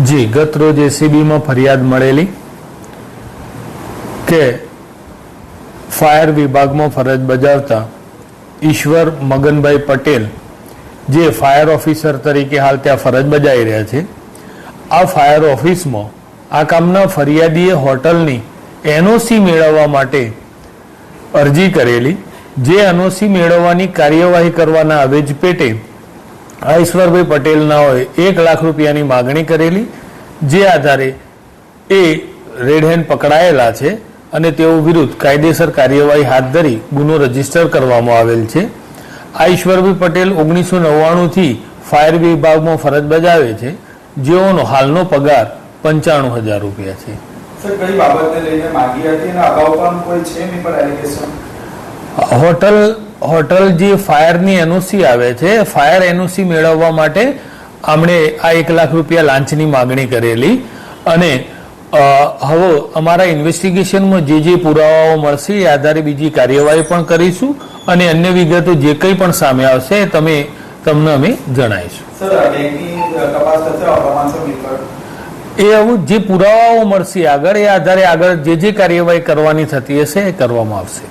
જી, ગત રોજ એસીબીમાં ફરિયાદ મળેલી કે ફાયર વિભાગમાં ફરજ બજાવતા ઈશ્વર મગનભાઈ પટેલ, જે ફાયર ઓફિસર તરીકે હાલ ત્યાં ફરજ બજાવી રહ્યા છે, આ ફાયર ઓફિસમાં આ કામના ફરિયાદીએ હોટલની એનઓસી મેળવવા માટે અરજી કરેલી, જે એનઓસી મેળવવાની કાર્યવાહી કરવાના આવેજ પેટે આ ઈશ્વરભાઈ પટેલનાઓએ 1 લાખ રૂપિયાની માગણી કરેલી, જે આધારે એ રેડ હેન્ડ પકડાયેલા છે અને તેઓ વિરુદ્ધ કાયદેસર કાર્યવાહી હાથ ધરી ગુનો રજીસ્ટર કરવામાં આવેલ છે. આ ઈશ્વરભાઈ પટેલ 1999 થી ફાયર વિભાગમાં ફરજ બજાવે છે, જેઓનો હાલનો પગાર 95,000 રૂપિયા છે. સર, કઈ બાબતને લઈને માંગી હતી અને અગાઉ પણ કોઈ છે એની પર એલિગેશન? હોટલ જે ફાયરની એનઓસી આવે છે, ફાયર એનઓસી મેળવવા માટે આમણે આ 1 લાખ રૂપિયા લાંચની માગણી કરેલી અને હવે અમારા ઇન્વેસ્ટિગેશનમાં જે પુરાવાઓ મળશે એ આધારે બીજી કાર્યવાહી પણ કરીશું અને અન્ય વિગતો જે કંઈ પણ સામે આવશે તમને અમે જણાવીશું. સર, બેંકની તપાસ થશે પ્રમાણસર નીકળ એ હવે જે પુરાવાઓ મળશે આગળ એ આધારે આગળ જે કાર્યવાહી કરવાની થતી હશે એ કરવામાં આવશે.